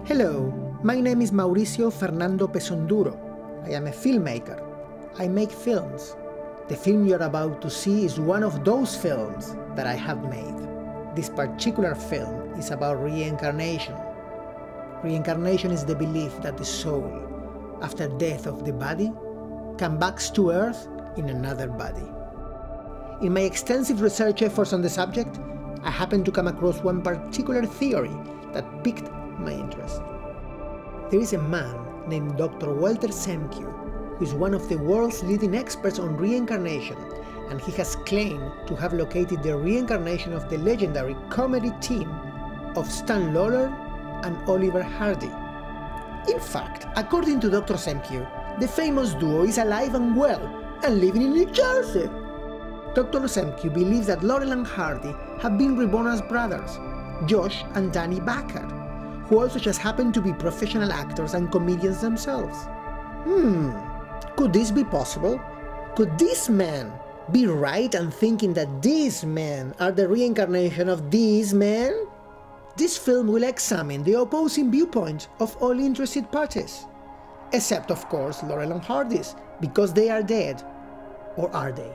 Hello, my name is Mauricio Fernando Pesonduro. I am a filmmaker. I make films. The film you're about to see is one of those films that I have made. This particular film is about reincarnation. Reincarnation is the belief that the soul, after death of the body, comes back to Earth in another body. In my extensive research efforts on the subject, I happened to come across one particular theory that piqued my interest. There is a man named Dr. Walter Semkiw, who is one of the world's leading experts on reincarnation, and he has claimed to have located the reincarnation of the legendary comedy team of Stan Ollie and Oliver Hardy. In fact, according to Dr. Semkiw, the famous duo is alive and well and living in New Jersey. Dr. Semkiw believes that Laurel and Hardy have been reborn as brothers, Josh and Dannny Bacher, who also just happen to be professional actors and comedians themselves. Could this be possible? Could this man be right in thinking that these men are the reincarnation of these men? This film will examine the opposing viewpoints of all interested parties. Except, of course, Laurel and Hardy's, because they are dead. Or are they?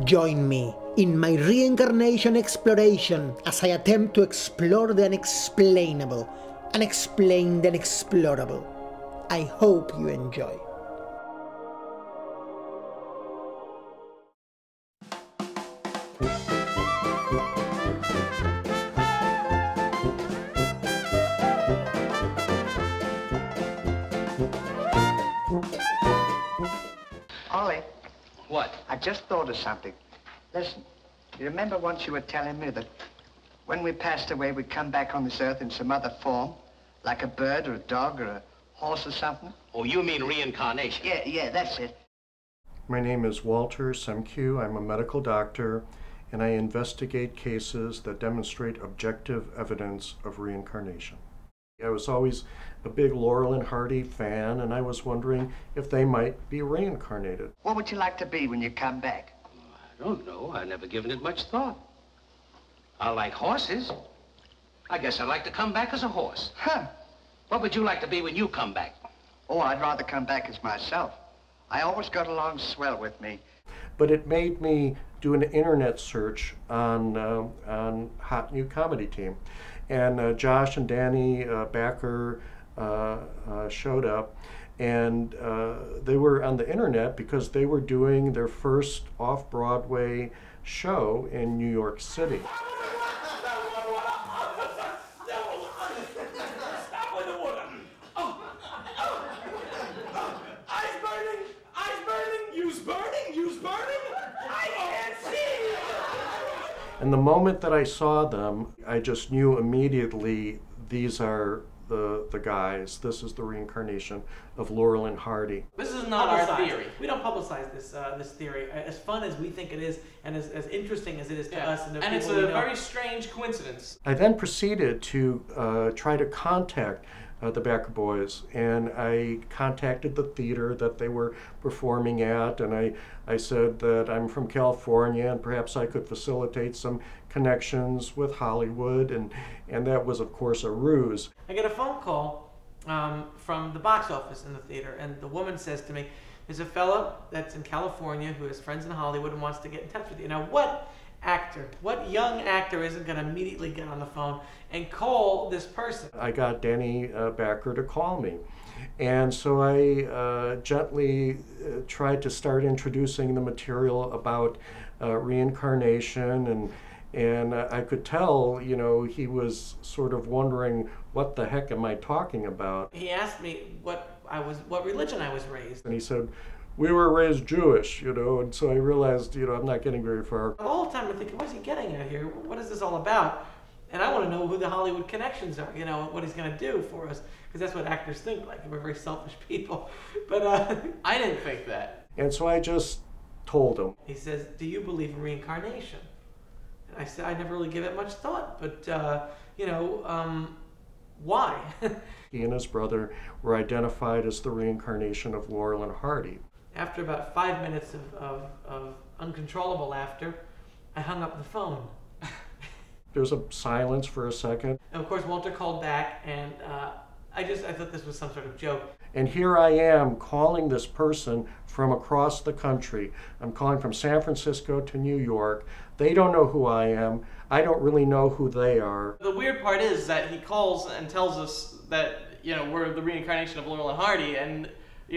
Join me in my reincarnation exploration as I attempt to explore the unexplainable and explain the inexplorable. I hope you enjoy. Ollie. What? I just thought of something. Listen, you remember once you were telling me that when we passed away, we'd come back on this earth in some other form, like a bird or a dog or a horse or something? Oh, you mean reincarnation? Yeah, that's it. My name is Walter Semkiw. I'm a medical doctor, and I investigate cases that demonstrate objective evidence of reincarnation. I was always a big Laurel and Hardy fan, and I was wondering if they might be reincarnated. What would you like to be when you come back? I don't know. I've never given it much thought. I like horses. I guess I'd like to come back as a horse. Huh. What would you like to be when you come back? Oh, I'd rather come back as myself. I always got along swell with me. But it made me do an internet search on hot new comedy team. And Josh and Dannny Bacher showed up, and they were on the internet because they were doing their first Off Broadway show in New York City. And the moment that I saw them, I just knew immediately these are the guys. This is the reincarnation of Laurel and Hardy. This is not our theory. We don't publicize this theory. As fun as we think it is, and as interesting as it is to us, and it's a very strange coincidence. I then proceeded to try to contact the Bacher Boys, and I contacted the theater that they were performing at, and I said that I'm from California and perhaps I could facilitate some connections with Hollywood, and that was of course a ruse. I get a phone call from the box office in the theater, and the woman says to me, there's a fella that's in California who has friends in Hollywood and wants to get in touch with you. Now what young actor isn't going to immediately get on the phone and call this person? I got Dannny Bacher to call me. And so I gently tried to start introducing the material about reincarnation, and I could tell, you know, he was sort of wondering, what the heck am I talking about? He asked me what religion I was raised. And he said, we were raised Jewish, you know, and so I realized, you know, I'm not getting very far. The whole time I'm thinking, what's he getting at here? What is this all about? And I want to know who the Hollywood connections are, what he's going to do for us, because that's what actors think, like we're very selfish people. But I didn't think that. And so I just told him. He says, do you believe in reincarnation? And I said, I never really give it much thought, but, why? He and his brother were identified as the reincarnation of Laurel and Hardy. After about 5 minutes of uncontrollable laughter, I hung up the phone. There was a silence for a second. And of course, Walter called back, and I thought this was some sort of joke. And here I am calling this person from across the country. I'm calling from San Francisco to New York. They don't know who I am. I don't really know who they are. The weird part is that he calls and tells us that, we're the reincarnation of Laurel and Hardy, and,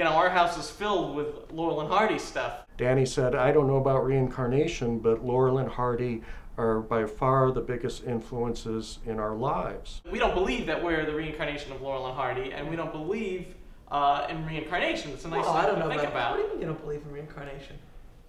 our house is filled with Laurel and Hardy stuff. Dannny said, I don't know about reincarnation, but Laurel and Hardy are by far the biggest influences in our lives. We don't believe that we're the reincarnation of Laurel and Hardy, and we don't believe in reincarnation. It's a nice thing to think about. What do you mean you don't believe in reincarnation?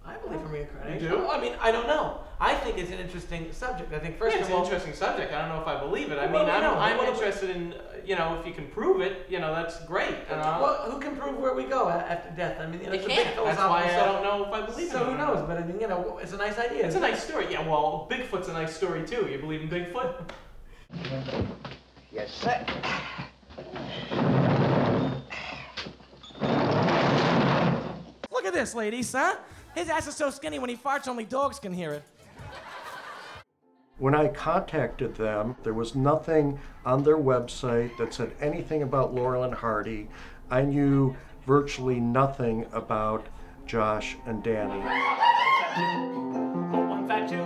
I believe in reincarnation. You do? I mean, I don't know. I think it's an interesting subject. I think first it's of all, an interesting subject. I don't know if I believe it. I Well, mean, I'm what- interested in, if you can prove it, that's great. well, who can prove where we go after death? I mean, They it's a big can't. That's philosophical. why I don't know if I believe in it. So who knows? But I mean, it's a nice idea. It's a nice story. Yeah, well, Bigfoot's a nice story too. You believe in Bigfoot? Yes, sir. Look at this, ladies, huh? His ass is so skinny when he farts, only dogs can hear it. When I contacted them, there was nothing on their website that said anything about Laurel and Hardy. I knew virtually nothing about Josh and Dannny. Oh, one fat Jew.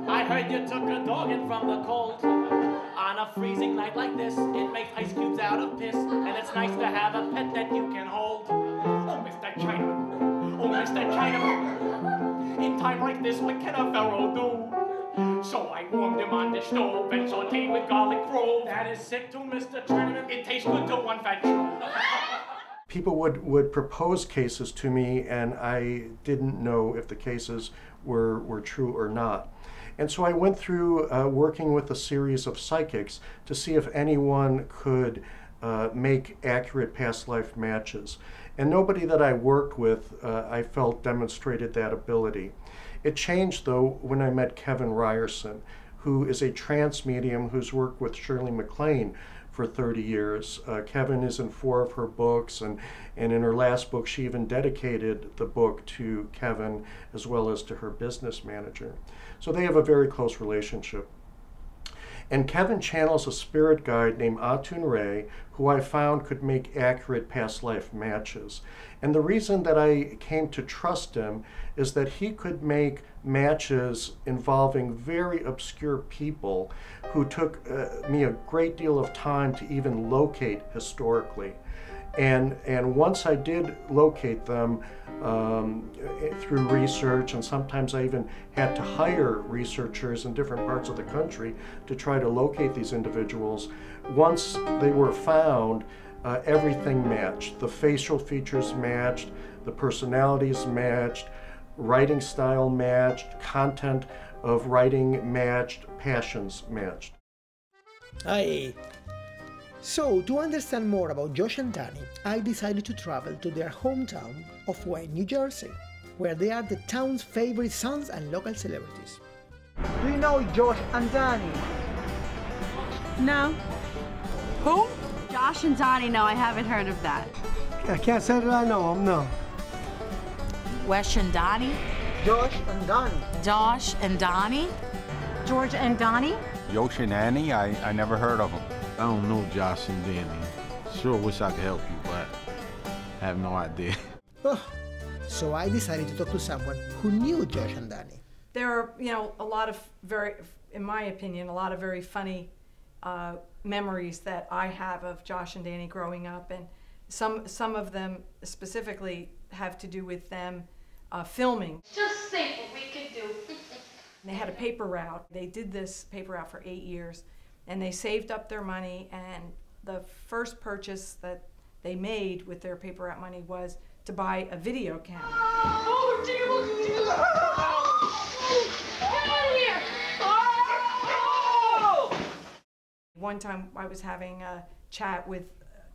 I heard you took a dog in from the cold. On a freezing night like this, it makes ice cubes out of piss, and it's nice to have a pet that you can hold. Oh, Mr. Chinaman. Oh, Mr. Chinaman. In time like this, what can a pharaoh do? So I warmed him on the stove and sauteed with garlic clove. That is sick to Mr. Chinaman. It tastes good to one fat Jew. People would propose cases to me, and I didn't know if the cases were true or not. And so I went through working with a series of psychics to see if anyone could make accurate past life matches. And nobody that I worked with, I felt, demonstrated that ability. It changed, though, when I met Kevin Ryerson, who is a trance medium who's worked with Shirley MacLaine for 30 years. Kevin is in 4 of her books, and in her last book, she even dedicated the book to Kevin as well as to her business manager. So they have a very close relationship. And Kevin channels a spirit guide named Atun Ray, who I found could make accurate past life matches. And the reason that I came to trust him is that he could make matches involving very obscure people who took me a great deal of time to even locate historically. And once I did locate them through research, and sometimes I even had to hire researchers in different parts of the country to try to locate these individuals, once they were found, everything matched. The facial features matched, the personalities matched, writing style matched, content of writing matched, passions matched. Aye. So, to understand more about Josh and Dannny, I decided to travel to their hometown of Wayne, New Jersey, where they are the town's favorite sons and local celebrities. Do you know Josh and Dannny? No. Who? Josh and Dannny, no, I haven't heard of that. I can't say that I know him, no. Wesh and Dannny? Josh and Dannny. Josh and Dannny? George and Dannny? Josh and Annie, I never heard of them. I don't know Josh and Dannny. Sure wish I could help you, but I have no idea. Oh, so I decided to talk to someone who knew Josh and Dannny. There are, a lot of in my opinion, a lot of very funny memories that I have of Josh and Dannny growing up, and some of them specifically have to do with them filming. Just think what we could do. They had a paper route. They did this paper route for 8 years, and they saved up their money, and the first purchase that they made with their paper route money was to buy a video camera. Oh, dear. Get out of here. One time I was having a chat with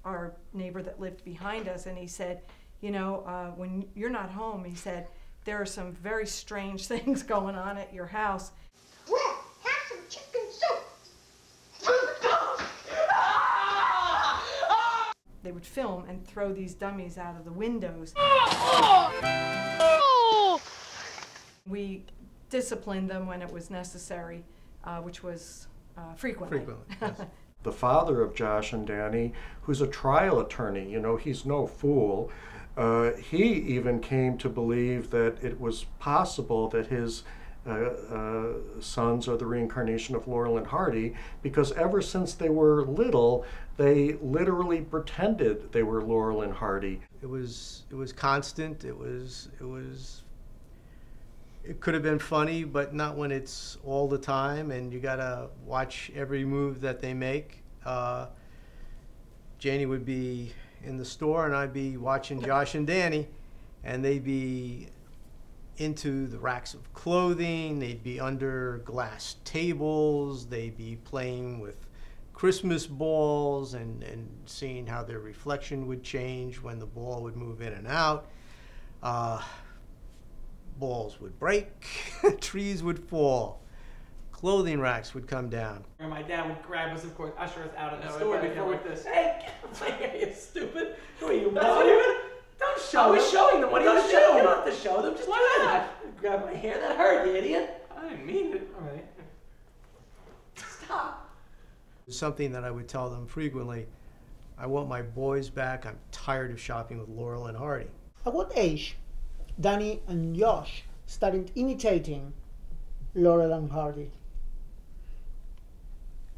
our neighbor that lived behind us, and he said, you know, when you're not home, he said, there are some very strange things going on at your house. Well, have some chicken soup. They would film and throw these dummies out of the windows. We disciplined them when it was necessary, which was frequently. Yes. The father of Josh and Dannny, who's a trial attorney, you know, he's no fool. He even came to believe that it was possible that his sons are the reincarnation of Laurel and Hardy, because ever since they were little, they literally pretended they were Laurel and Hardy. It was constant. It could have been funny, but not when it's all the time, and you gotta watch every move that they make. Janie would be in the store, and I'd be watching Josh and Dannny, and they'd be into the racks of clothing, they'd be under glass tables, they'd be playing with Christmas balls and seeing how their reflection would change when the ball would move in and out. Balls would break, trees would fall, clothing racks would come down. And my dad would grab us, of course, usher us out of the No, store everybody before like this. Hey, get out of here, you stupid. Who are you, That's mom? what you- Don't show I them. was showing them. What are you Don't gonna do? You don't have to show them. Just Why do not? that. Grab my hair. That hurt, you idiot. I didn't mean it. All right. Stop. Something that I would tell them frequently, I want my boys back. I'm tired of shopping with Laurel and Hardy. At what age Dannny and Josh started imitating Laurel and Hardy?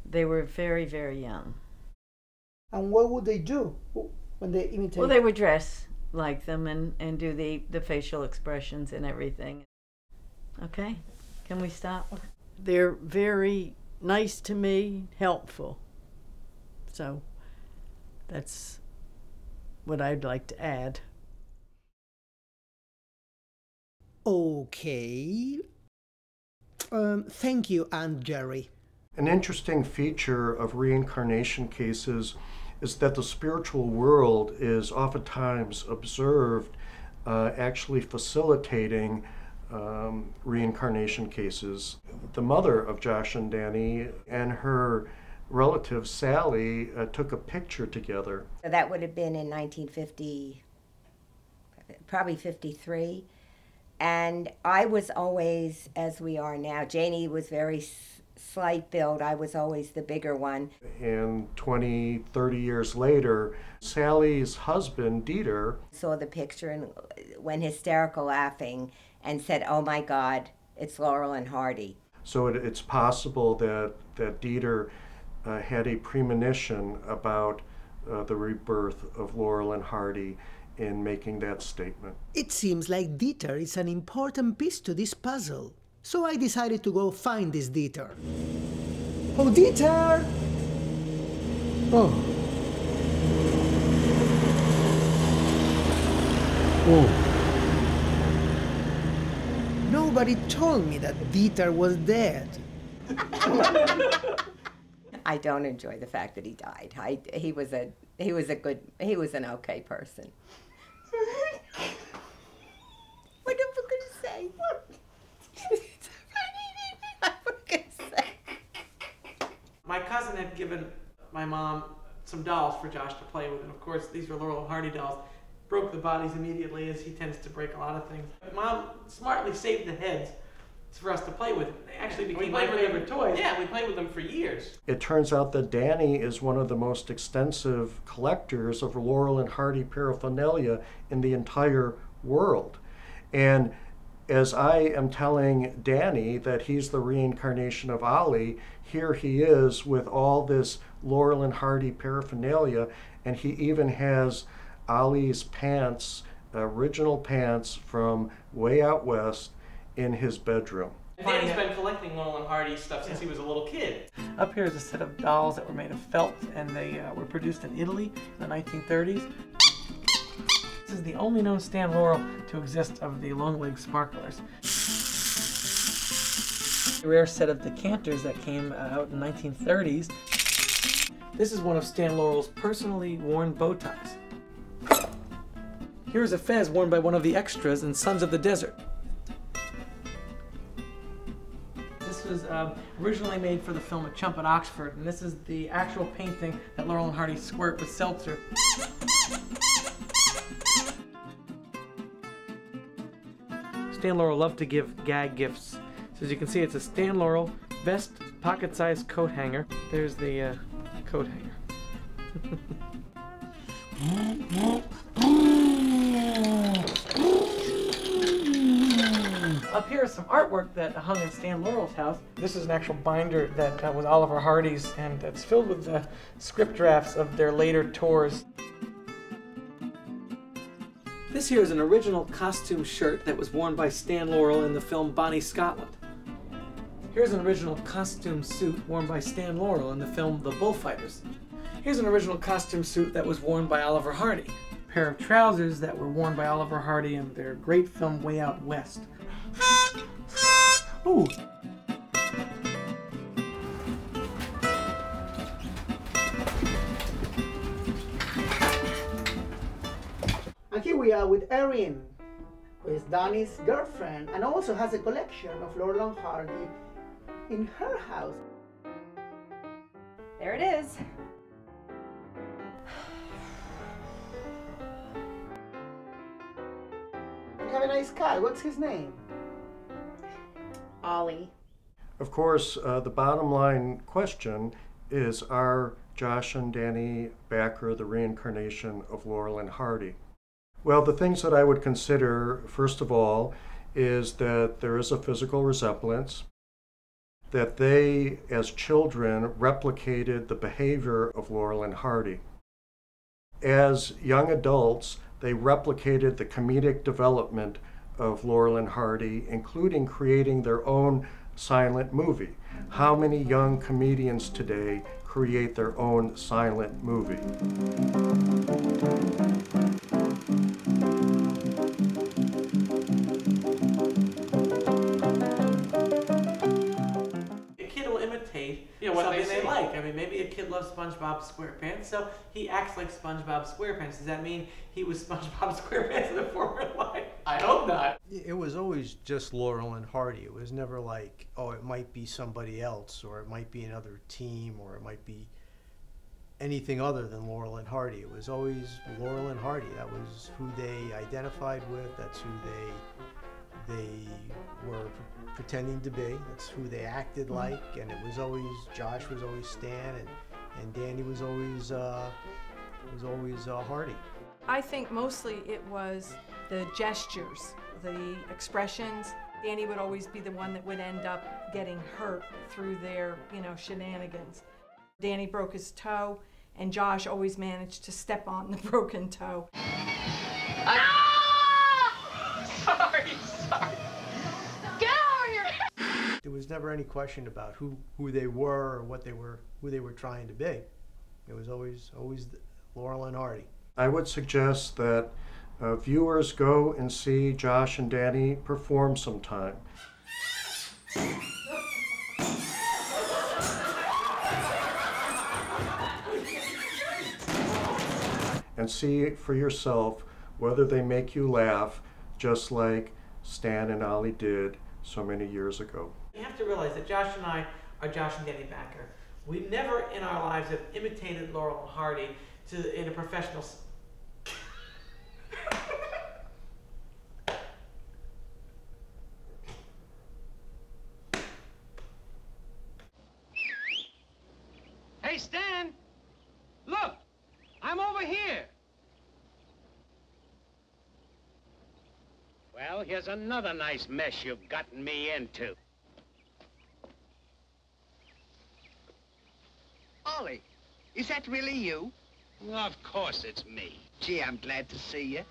They were very, very young. And what would they do when they imitate? Well, they would dress like them and do the facial expressions and everything. Okay, can we stop? They're very nice to me, helpful. So that's what I'd like to add. Okay. Thank you, Aunt Jerry. An interesting feature of reincarnation cases is that the spiritual world is oftentimes observed actually facilitating reincarnation cases. The mother of Josh and Dannny and her relative Sally took a picture together. So that would have been in 1950, probably 53. And I was always, as we are now, Janie was very slight build. I was always the bigger one. And 20, 30 years later, Sally's husband, Dieter, saw the picture and went hysterical laughing and said, oh my God, it's Laurel and Hardy. So it's possible that Dieter had a premonition about the rebirth of Laurel and Hardy in making that statement. It seems like Dieter is an important piece to this puzzle. So I decided to go find this Dieter. Oh, Dieter! Oh. Oh. Nobody told me that Dieter was dead. I don't enjoy the fact that he died. He was an okay person. What am I going to say? My cousin had given my mom some dolls for Josh to play with, and of course these were Laurel and Hardy dolls. Broke the bodies immediately, as he tends to break a lot of things. Mom smartly saved the heads for us to play with. They actually became my favorite toys. Yeah, we played with them for years. It turns out that Dannny is one of the most extensive collectors of Laurel and Hardy paraphernalia in the entire world. And as I am telling Dannny that he's the reincarnation of Ollie, here he is with all this Laurel and Hardy paraphernalia, and he even has Ollie's pants, original pants from way out west, in his bedroom. Danny's been collecting Laurel and Hardy stuff since he was a little kid. Up here is a set of dolls that were made of felt, and they were produced in Italy in the 1930s. This is the only known Stan Laurel to exist of the long-legged sparklers. A rare set of decanters that came out in the 1930s. This is one of Stan Laurel's personally worn bow ties. Here is a fez worn by one of the extras in Sons of the Desert. This was originally made for the film A Chump at Oxford, and this is the actual painting that Laurel and Hardy squirt with seltzer. Stan Laurel loved to give gag gifts. So as you can see, it's a Stan Laurel vest, pocket-sized coat hanger. There's the coat hanger. Up here is some artwork that hung in Stan Laurel's house. This is an actual binder that was Oliver Hardy's, and it's filled with script drafts of their later tours. This here is an original costume shirt that was worn by Stan Laurel in the film Bonnie Scotland. Here's an original costume suit worn by Stan Laurel in the film The Bullfighters. Here's an original costume suit that was worn by Oliver Hardy. A pair of trousers that were worn by Oliver Hardy in their great film Way Out West. Ooh. And here we are with Erin, who is Donnie's girlfriend and also has a collection of Laurel and Hardy in her house. There it is. You have a nice cat. What's his name? Ollie. Of course, the bottom line question is, are Josh and Dannny Bacher the reincarnation of Laurel and Hardy? Well, the things that I would consider, first of all, is that there is a physical resemblance, that they, as children, replicated the behavior of Laurel and Hardy. As young adults, they replicated the comedic development of Laurel and Hardy, including creating their own silent movie. How many young comedians today create their own silent movie? Something they like. I mean, maybe a kid loves SpongeBob SquarePants, so he acts like SpongeBob SquarePants. Does that mean he was SpongeBob SquarePants in a former life? I hope not. It was always just Laurel and Hardy. It was never like, oh, it might be somebody else, or it might be another team, or it might be anything other than Laurel and Hardy. It was always Laurel and Hardy. That was who they identified with. That's who they were pretending to be. That's who they acted like, and it was always, Josh was always Stan, and Dannny was always Hardy. I think mostly it was the gestures, the expressions. Dannny would always be the one that would end up getting hurt through their, shenanigans. Dannny broke his toe, and Josh always managed to step on the broken toe. Sorry. Get over here! There was never any question about who they were or who they were trying to be. It was always Laurel and Hardy. I would suggest that viewers go and see Josh and Dannny perform sometime. And see for yourself whether they make you laugh just like Stan and Ollie did so many years ago. You have to realize that Josh and I are Josh and Dannny Bacher. We never in our lives have imitated Laurel and Hardy in a professional. Hey, Stan! Look! I'm over here! Well, here's another nice mess you've gotten me into. Ollie, is that really you? Of course it's me. Gee, I'm glad to see you.